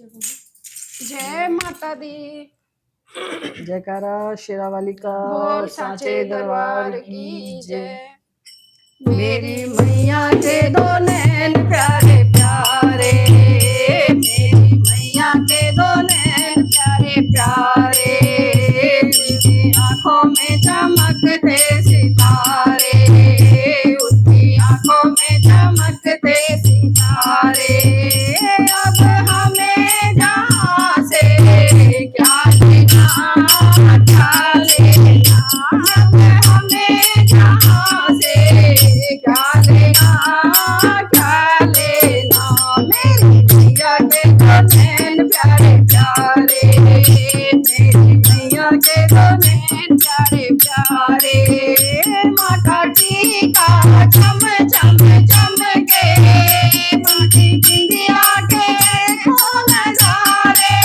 जय माता दी। जयकारा शेरावाली का, बोल सांचे दरबार की जय। मेरी मैया के दो नैन प्यारे प्यारे, मेरी मैया के दो नैन प्यारे प्यारे, उसकी आंखों में चमकते सितारे, उसकी आंखों में चमकते सितारे। अब हमें जहाँ से क्या लेना क्या लेना, अब हमें जहाँ से क्या लेना क्या लेना। मेरी मैया के दो नैन प्यारे प्यारे, मेरी मैया के दो नैन प्यारे प्यारे। माता टीका चम चम चमके, माटी बिंदिया के खो नजारे,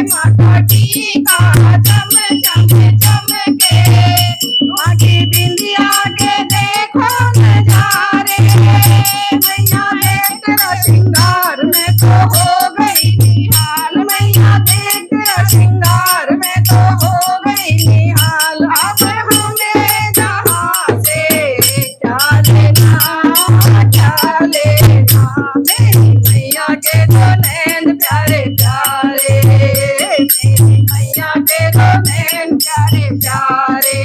माता टीका चम चम चमके, माटी बिंदिया के देखो नजारे। मैया देख तेरा श्रृंगार में तो हो गई निहाल, मैया देख तेरा श्रृंगार में तो हो गई निहाल। अब हमें जहाँ से क्या लेना क्या लेना। मेरी मैया के दो नैन प्यारे प्यारे, मेरी मैया के दो नैन प्यारे प्यारे।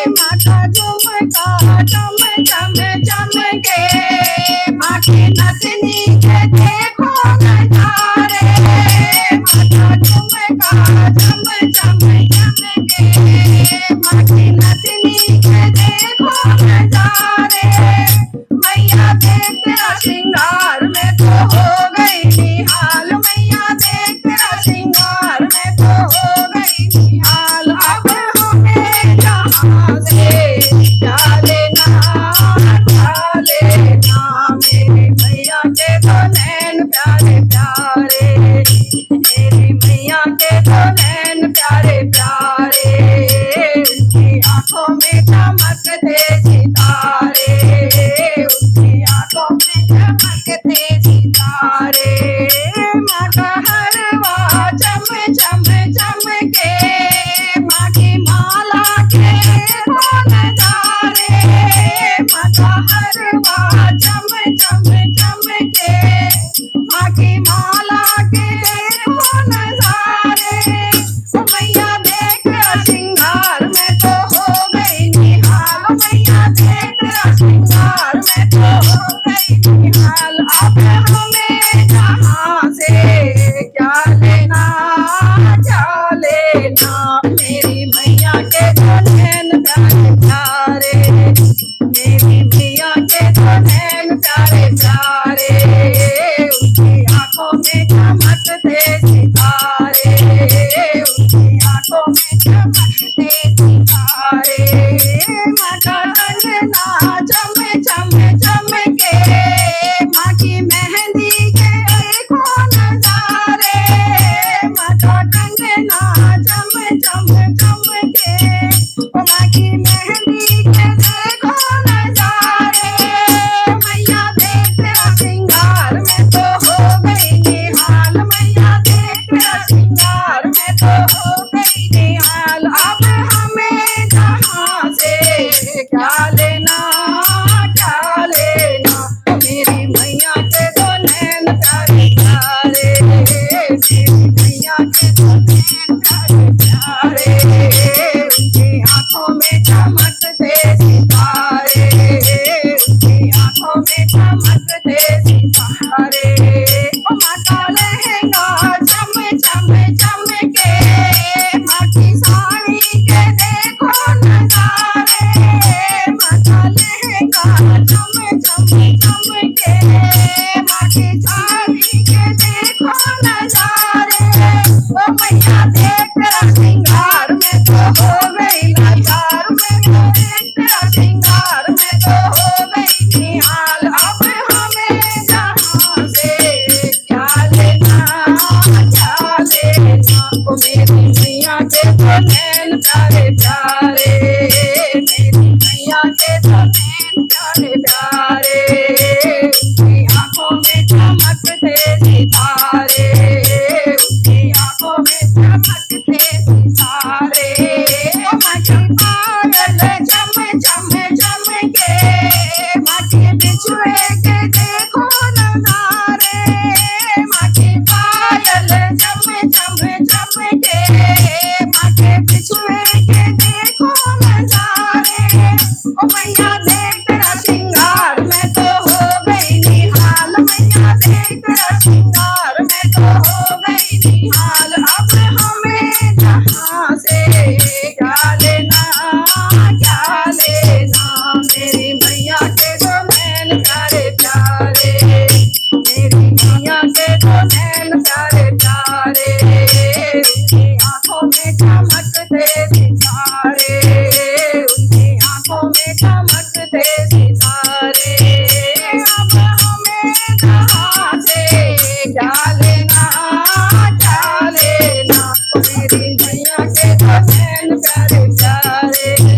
माता झुमका चम चम चमके, माँ की नथनी के देखो नजारे, माता झुमका चम चम चमके, माँ की नथनी के देखो नजारे। मैया देख तेरा श्रृंगार में तो हो गई निहाल, मैया देख तेरा श्रृंगार में तो हो गई निहाल। अब हमें जहाँ से क्या लेना क्या लेना। मेरी मैया के दो नैन प्यारे प्यारे, मेरी मैया के दो नैन प्यारे प्यारे, उसकी आंखों में चमकते सितारे, उसकी आंखों में चमकते सितारे। माँ का हरवा चम चम चमके, माँ की माला के हो नजारे, माँ का हरवा चम चम चमके, माँ की माला के हो नजारे। मैया देख तेरा श्रृंगार में तो हो गई निहाल, मैया देख तेरा श्रृंगार में तो हो गई निहाल। अब हमें जहाँ से क्या लेना क्या लेना। मेरी मैया के दो नैन प्यारे प्यारे, मेरी मैया के दो नैन प्यारे प्यारे, उसकी आंखों में चमकते सितारे, उसकी आंखों में चमकते सितारे। माता कंगना चम चम चमके, माँ की मेहंदी के देखो नजारे, माता कंगना चम चम चमके, माँ की मेहंदी के देखो नजारे। मैया देख तेरा श्रृंगार में तो हो गई निहाल, मैया देख तेरा श्रृंगार में तो हो गई निहाल। अब हमें जहाँ से क्या लेना क्या लेना। मेरी मैया के दो नैन प्यारे प्यारे, मेरी मैया के दो नैन प्यारे प्यारे, उनकी आंखों में चमकते सितारे, उनकी आंखों में चमकते सितारे। ओ माता लहंगा चम चम चमके, माँ की साड़ी के देखो नजारे, माता लहंगा चम चम चमके, माँ की साड़ी के देखो नजारे। हो गई निहाल। अब हमें जहाँ से क्या लेना, क्या लेना। मेरी मैया के दो नैन प्यारे प्यारे, मेरी मैया के दो नैन प्यारे प्यारे, उनकी आंखों में चमकते सितारे, उनकी आंखों में चमकते सितारे। अब हमें जहाँ से क्या लेना, क्या लेना। मेरी मैया के दो नैन प्यारे प्यारे।